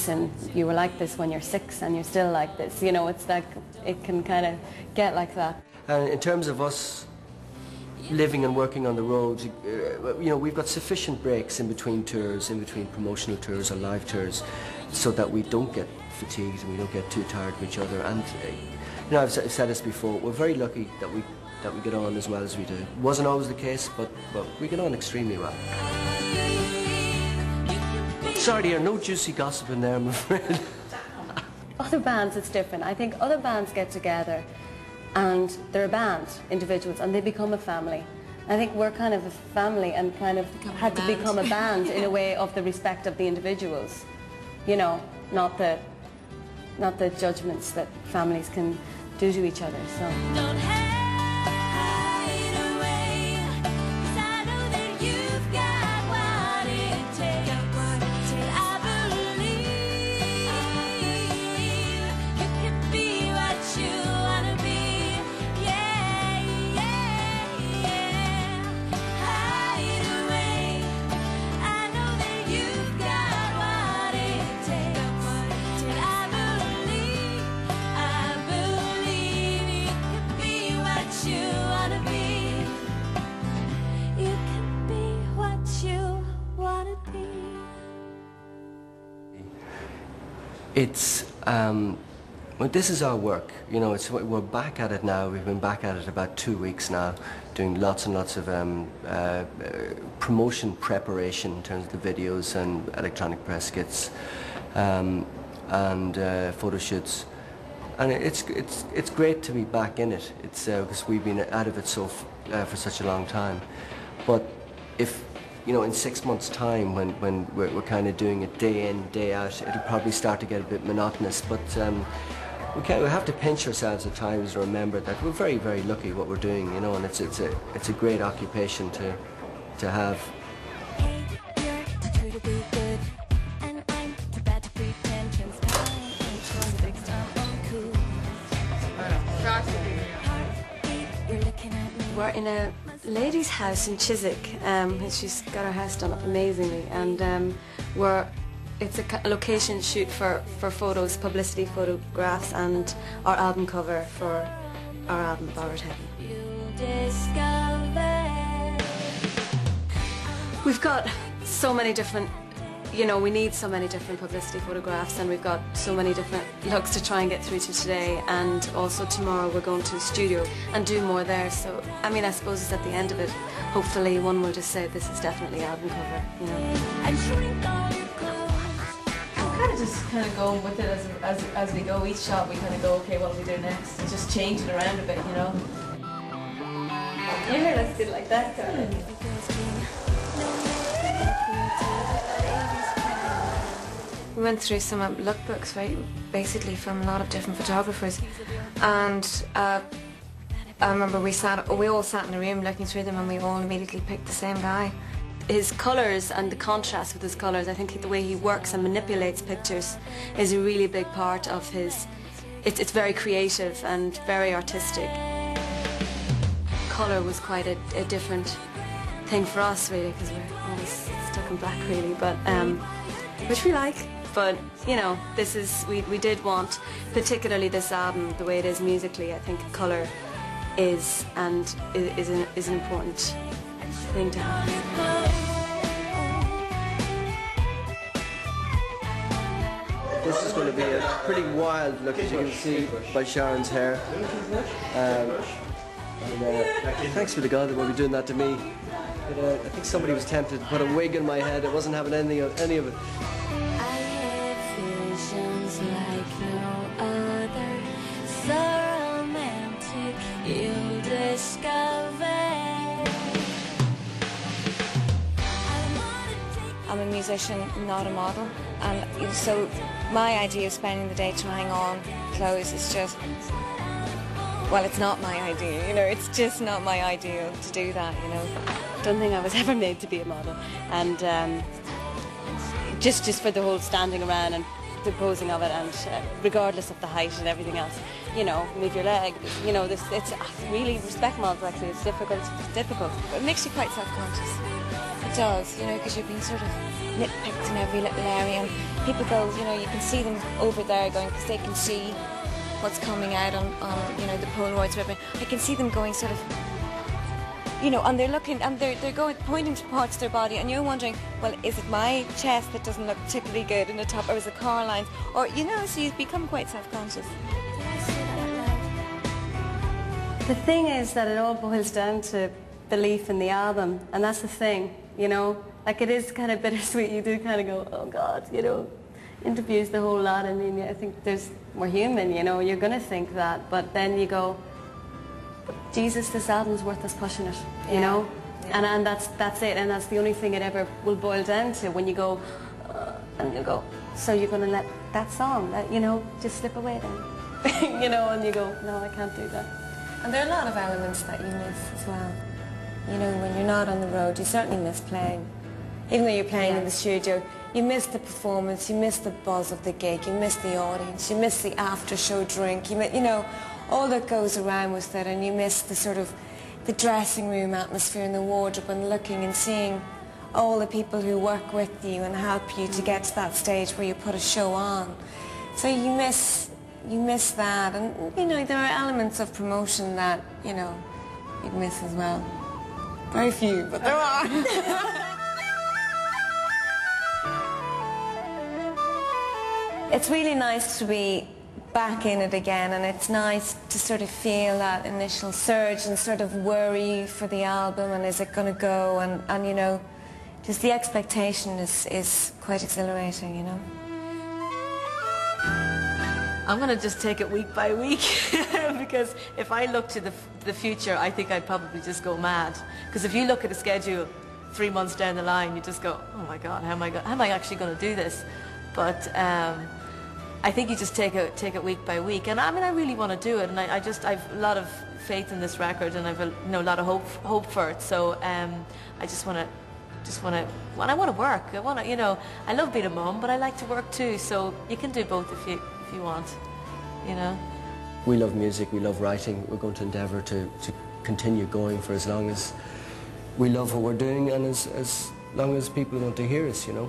listen, you were like this when you're 6 and you're still like this. You know, it's like, it can kind of get like that. And in terms of us living and working on the road, you know, we've got sufficient breaks in between tours, in between promotional tours or live tours, so that we don't get fatigued and we don't get too tired of each other. And you know, I've said this before, we're very lucky that we get on as well as we do. It wasn't always the case, but we get on extremely well. Sorry dear, no juicy gossip in there, I'm afraid. Other bands, it's different. I think other bands get together and they're a band, individuals, and they become a family. I think we're kind of a family and kind of had to become a band in a way of the respect of the individuals. You know, not the judgments that families can do to each other. So. Don't hide away, 'cause I know that you've got what it takes. I believe you can be what you want to be. Yeah, yeah, yeah. Hide away. I know that you've got what it takes. I believe you can be what you want to be. You can be what you want to be. It's, well, this is our work, you know, we're back at it now. We've been back at it about 2 weeks now, doing lots and lots of promotion preparation in terms of the videos and electronic press kits and photo shoots. And it's great to be back in it. It's because we've been out of it for such a long time. But if, you know, in 6 months' time, when we're kind of doing it day in, day out, it'll probably start to get a bit monotonous. But we have to pinch ourselves at times and remember that we're very, very lucky what we're doing, you know, and it's a great occupation to have. We're in a lady's house in Chiswick. She's got her house done up amazingly, and it's a location shoot for photos, publicity photographs, and our album cover for our album Borrowed Heaven. We've got so many different, you know, we need so many different publicity photographs, and we've got so many different looks to try and get through to today, and also tomorrow we're going to the studio and do more there. So I mean, I suppose it's at the end of it, hopefully one will just say this is definitely album cover, you know. Kind of just going with it as we go. Each shot we kind of go, okay, what do we do next? And just change it around a bit, you know. Yeah, let's do it like that, Carla. We went through some lookbooks, right, basically from a lot of different photographers, and I remember we all sat in a room looking through them, and we all immediately picked the same guy. His colours and the contrast with his colours, I think the way he works and manipulates pictures is a really big part of his. It's very creative and very artistic. Colour was quite a different thing for us, really, because we're always stuck in black, really, but which we like. But you know, we did want, particularly this album, the way it is musically. I think colour is an important thing to have. This is going to be a pretty wild look, as you can see by Sharon's hair. Thanks for the God that will be doing that to me. But, I think somebody was tempted to put a wig in my head. I wasn't having any of it. I have visions like no other, so romantic you'll discover. I'm a musician, not a model, and so my idea of spending the day trying on clothes is just, well, it's not my idea, you know, it's just not my idea to do that, you know. Don't think I was ever made to be a model, and just for the whole standing around and the posing of it, and regardless of the height and everything else, you know, move your leg, you know, it's really, respect models actually, it's difficult. It makes you quite self-conscious. It does, you know, because you're being sort of nitpicked in every little area, and people go, you know, you can see them over there going, because they can see what's coming out on you know, the Polaroids, whatever. I can see them going sort of, you know, and they're looking, and they're going, pointing to parts of their body, and you're wondering, well, is it my chest that doesn't look particularly good in the top, or is it car lines, or, you know, so you become quite self-conscious. The thing is that it all boils down to belief in the album, and that's the thing, you know. Like, it is kind of bittersweet. You do kind of go, oh God, you know, interviews the whole lot. I mean, I think we're human, you know. You're going to think that, but then you go, Jesus, this album's worth us pushing it, you know. Yeah. And that's it, and that's the only thing it ever will boil down to. When you go, and you go, so you're going to let that song, that, you know, just slip away then, you know, and you go, no, I can't do that. And there are a lot of elements that you miss as well. You know, when you're not on the road, you certainly miss playing. Even though you're playing in the studio, you miss the performance, you miss the buzz of the gig, you miss the audience, you miss the after-show drink, you know, all that goes around with it, and you miss the sort of the dressing room atmosphere and the wardrobe, and looking and seeing all the people who work with you and help you to get to that stage where you put a show on. So you miss that, and, you know, there are elements of promotion that, you know, you'd miss as well. Very few, but there are. It's really nice to be back in it again, and it's nice to sort of feel that initial surge and sort of worry for the album, and is it going to go, and you know, just the expectation is quite exhilarating, you know. I'm going to just take it week by week because if I look to the future, I think I'd probably just go mad. Because if you look at a schedule 3 months down the line, you just go, oh my God, how am I actually going to do this? But I think you just take it week by week. And I mean, I really want to do it, and I've a lot of faith in this record, and I've a lot of hope for it. So I just want to. Well, I want to work. I want to, you know, I love being a mum, but I like to work too. So you can do both if you want, you know. We love music, we love writing. We're going to endeavour to continue going for as long as we love what we're doing, and as long as people want to hear us, you know.